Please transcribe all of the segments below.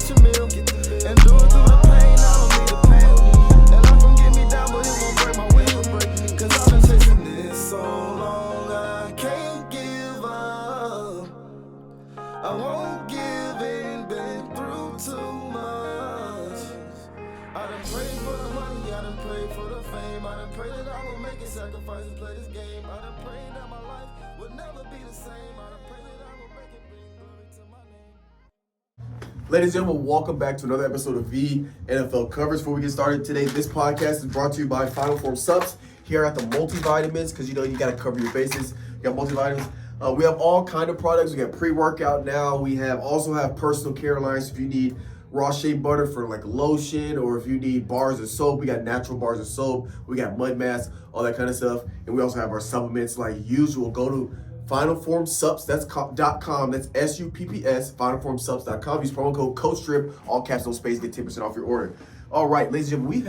cash a meal. And do it through the pain, I don't need a pain. And life gon' get me down, but it won't break my will. Cause I've been chasing this so long, I can't give up. I won't give in, been through too much. I done prayed for the money, I done prayed for the fame. I done prayed that I will make a sacrifice and play this game. I done prayed that my life would never be the same. I done prayed that I will make it bring glory to my name. Ladies and gentlemen, welcome back to another episode of the NFL Coverage. Before we get started today, this podcast is brought to you by Final Form Subs here at the Multivitamins, because you got to cover your bases. You got multivitamins. We have all kind of products. We got pre-workout now. We also have personal care lines. If you need raw shea butter for like lotion, or if you need bars of soap, we got natural bars of soap. We got mud masks, all that kind of stuff. And we also have our supplements like usual. Go to finalformsubs.com. That's SUPPS, finalformsubs.com. Use promo code Strib, all caps, no space, get 10% off your order. All right, ladies and gentlemen,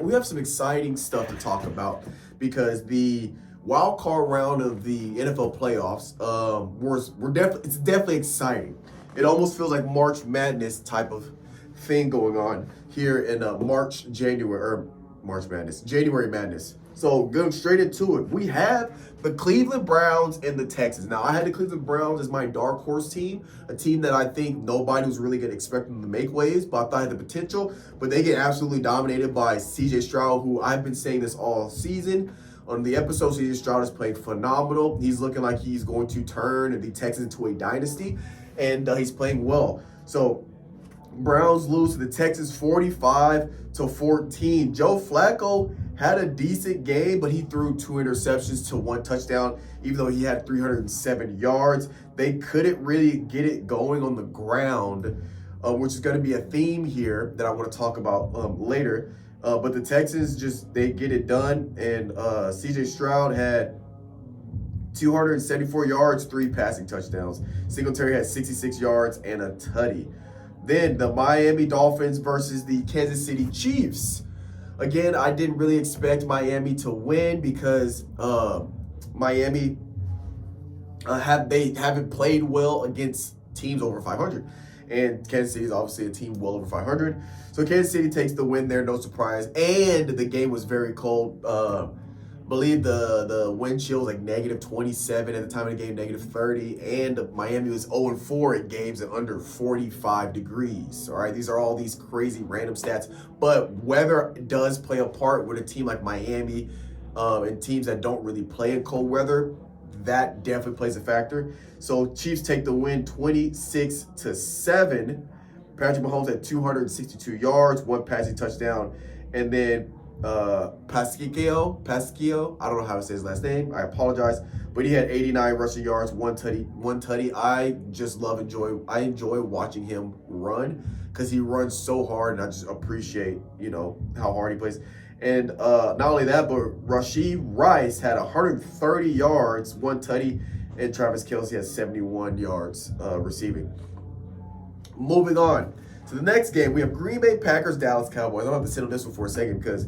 we have some exciting stuff to talk about, because the wild card round of the NFL playoffs, it's definitely exciting. It almost feels like March Madness type of thing going on here in January Madness. So going straight into it, we have the Cleveland Browns and the Texans. Now, I had the Cleveland Browns as my dark horse team, a team that I think nobody was really going to expect them to make waves, but I thought had the potential. But they get absolutely dominated by CJ Stroud, who I've been saying this all season. On the episode, CJ Stroud has played phenomenal. He's looking like he's going to turn the Texans into a dynasty, and he's playing well. So Browns lose to the Texans 45-14. Joe Flacco had a decent game, but he threw 2 interceptions to 1 touchdown, even though he had 307 yards. They couldn't really get it going on the ground, which is going to be a theme here that I want to talk about later. But the Texans they get it done, and CJ Stroud had 274 yards, 3 passing touchdowns. Singletary had 66 yards and a tutty. Then the Miami Dolphins versus the Kansas City Chiefs. Again, I didn't really expect Miami to win, because Miami haven't played well against teams over 500. And Kansas City is obviously a team well over 500. So Kansas City takes the win there, no surprise. And the game was very cold. Believe the wind chill was like -27 at the time of the game, -30. And Miami was 0-4 in games at under 45 degrees. All right, these are all these crazy random stats. But weather does play a part with a team like Miami and teams that don't really play in cold weather. That definitely plays a factor. So Chiefs take the win 26-7. Patrick Mahomes had 262 yards, 1 passing touchdown. And then Pasquio, I don't know how to say his last name, I apologize, but he had 89 rushing yards, 1 tutty. I enjoy watching him run, because he runs so hard, and I just appreciate, how hard he plays. And not only that, but Rashee Rice had 130 yards, 1 tutty, and Travis Kelce has 71 yards receiving. Moving on to the next game, we have Green Bay Packers, Dallas Cowboys. I'm going to have to sit on this one for a second, because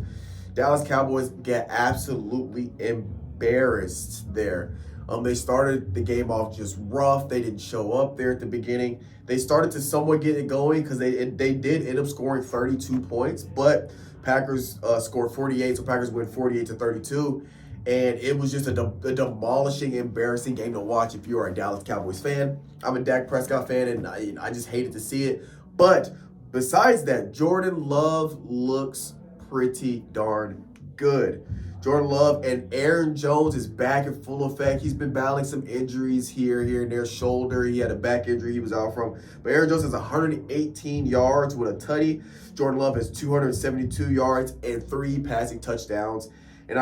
Dallas Cowboys get absolutely embarrassed there. They started the game off just rough. They didn't show up there at the beginning. They started to somewhat get it going, because they did end up scoring 32 points, but Packers scored 48, so Packers win 48-32. And it was just a demolishing, embarrassing game to watch if you are a Dallas Cowboys fan. I'm a Dak Prescott fan, and I just hated to see it. But besides that, Jordan Love looks pretty darn good. Jordan Love and Aaron Jones is back in full effect. He's been battling some injuries here and there. Shoulder, he had a back injury he was out from. But Aaron Jones has 118 yards with a tutty. Jordan Love has 272 yards and 3 passing touchdowns. And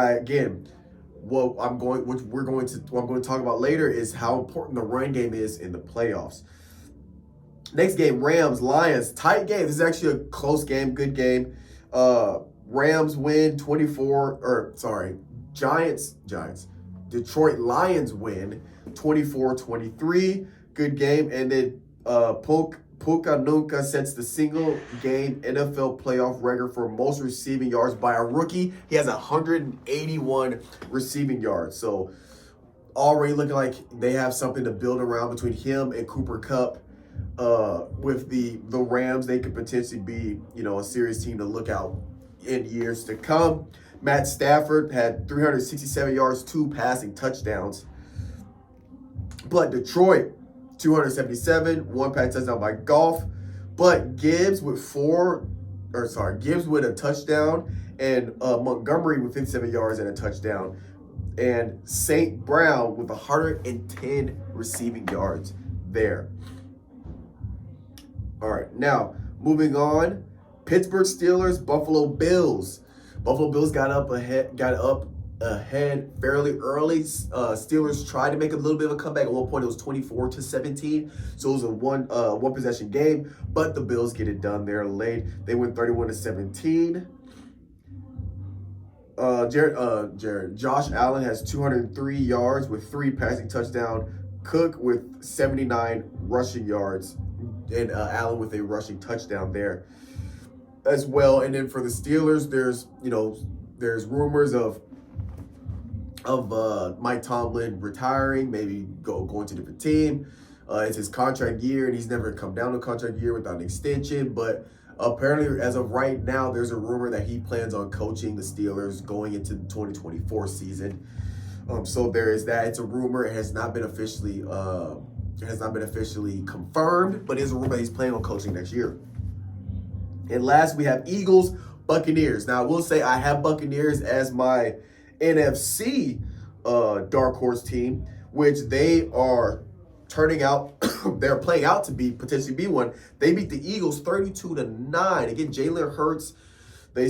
what I'm going to talk about later is how important the run game is in the playoffs. Next game, Rams, Lions, tight game. This is actually a close game, good game. Rams win Giants. Detroit Lions win 24-23. Good game. And then Puka Nunca sets the single-game NFL playoff record for most receiving yards by a rookie. He has 181 receiving yards. So already looking like they have something to build around between him and Cooper Kupp. with the Rams, they could potentially be, a serious team to look out in years to come. Matt Stafford had 367 yards, 2 passing touchdowns. But Detroit, 277, 1 passing touchdown by Goff. But Gibbs with a touchdown, and Montgomery with 57 yards and a touchdown, and St. Brown with 110 receiving yards there. All right, now moving on, Pittsburgh Steelers, Buffalo Bills. Buffalo Bills got up ahead fairly early. Steelers tried to make a little bit of a comeback. At one point, it was 24-17, so it was a one possession game. But the Bills get it done there late. They win 31-17. Josh Allen has 203 yards with 3 passing touchdowns. Cook with 79 rushing yards, and Allen with a rushing touchdown there as well. And then for the Steelers, there's rumors of Mike Tomlin retiring, maybe going to a different team. It's his contract year, and he's never come down to a contract year without an extension. But apparently, as of right now, there's a rumor that he plans on coaching the Steelers going into the 2024 season. So there is that. It's a rumor. It has not been officially confirmed, but it's a rumor that he's planning on coaching next year. And last, we have Eagles, Buccaneers. Now, I will say I have Buccaneers as my NFC dark horse team, which they are turning out, they're playing out to potentially be one. They beat the Eagles 32-9. Again, Jalen Hurts, the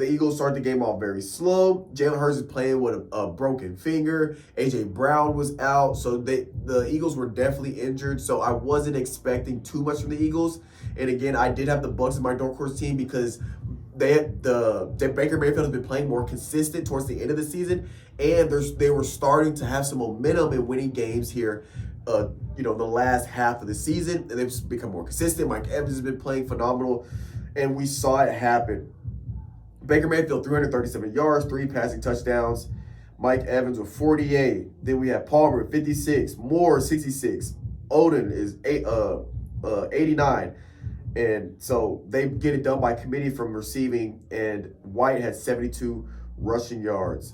Eagles start the game off very slow. Jalen Hurts is playing with a broken finger. A.J. Brown was out, so the Eagles were definitely injured, so I wasn't expecting too much from the Eagles. And again, I did have the Bucs in my dark horse team because Baker Mayfield has been playing more consistent towards the end of the season, and they were starting to have some momentum in winning games here, the last half of the season, and they've become more consistent. Mike Evans has been playing phenomenal, and we saw it happen. Baker Mayfield, 337 yards, 3 passing touchdowns. Mike Evans with 48. Then we have Palmer with 56, Moore 66, Odin is 89. And so they get it done by committee from receiving, and White had 72 rushing yards.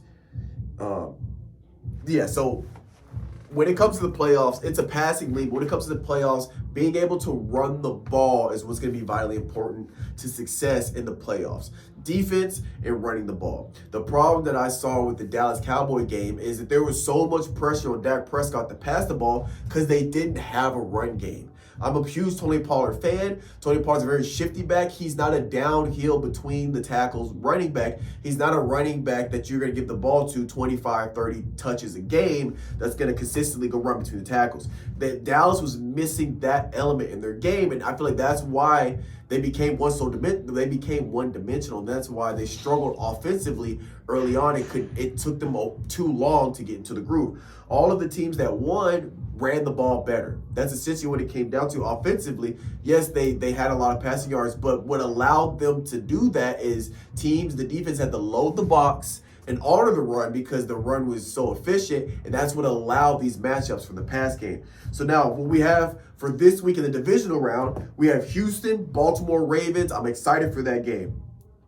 So when it comes to the playoffs, it's a passing league. When it comes to the playoffs, being able to run the ball is what's going to be vitally important to success in the playoffs. Defense and running the ball. The problem that I saw with the Dallas Cowboy game is that there was so much pressure on Dak Prescott to pass the ball because they didn't have a run game. I'm a huge Tony Pollard fan. Tony Pollard's a very shifty back. He's not a downhill between the tackles running back. He's not a running back that you're going to give the ball to 25, 30 touches a game that's going to consistently go run between the tackles. That Dallas was missing that element in their game, and I feel like that's why they became one-dimensional. That's why they struggled offensively early on. It took them too long to get into the groove. All of the teams that won ran the ball better. That's essentially what it came down to offensively. Yes, they had a lot of passing yards, but what allowed them to do that is the defense had to load the box and honor the run because the run was so efficient, and that's what allowed these matchups from the pass game. So now what we have for this week in the divisional round, we have Houston, Baltimore Ravens. I'm excited for that game.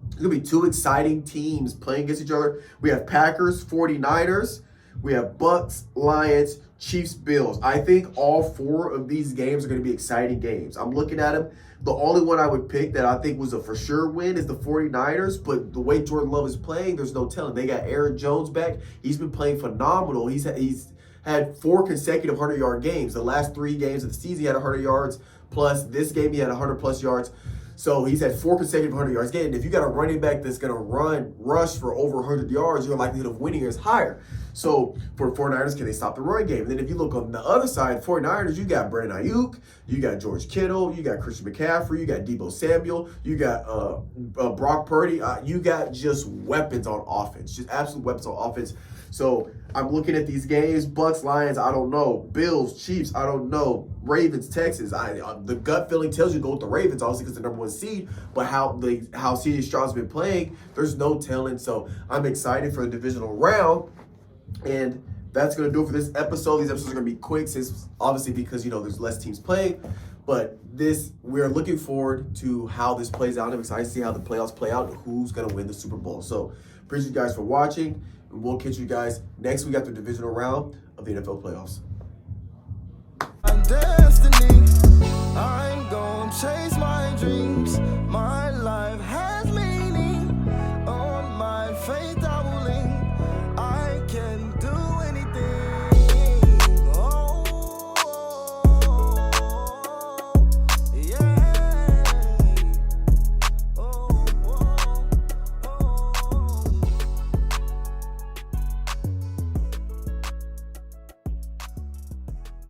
There's going to be 2 exciting teams playing against each other. We have Packers, 49ers. We have Bucks, Lions, Chiefs, Bills. I think all 4 of these games are going to be exciting games. I'm looking at them. The only one I would pick that I think was a for sure win is the 49ers, but the way Jordan Love is playing, there's no telling. They got Aaron Jones back. He's been playing phenomenal. He's had 4 consecutive 100-yard games. The last 3 games of the season, he had 100 yards plus. This game, he had 100-plus yards. So he's had 4 consecutive 100 yards. Again, if you got a running back that's going to rush for over 100 yards, your likelihood of winning is higher. So for 49ers, can they stop the run game? And then if you look on the other side, 49ers, you got Brandon Ayuk, you got George Kittle, you got Christian McCaffrey, you got Deebo Samuel, you got Brock Purdy. You got just weapons on offense, just absolute weapons on offense. So I'm looking at these games. Bucks, Lions, I don't know. Bills, Chiefs, I don't know. Ravens, Texans. The gut feeling tells you to go with the Ravens, obviously because they're the #1 seed. But how C.J. Stroud's been playing, there's no telling. So I'm excited for the divisional round. And that's going to do it for this episode. These episodes are going to be quick, obviously because, there's less teams playing. But we're looking forward to how this plays out. I'm excited to see how the playoffs play out and who's going to win the Super Bowl. So appreciate you guys for watching, and we'll catch you guys next week after the divisional round of the NFL playoffs. Destiny, I'm gonna chase my dreams. My life has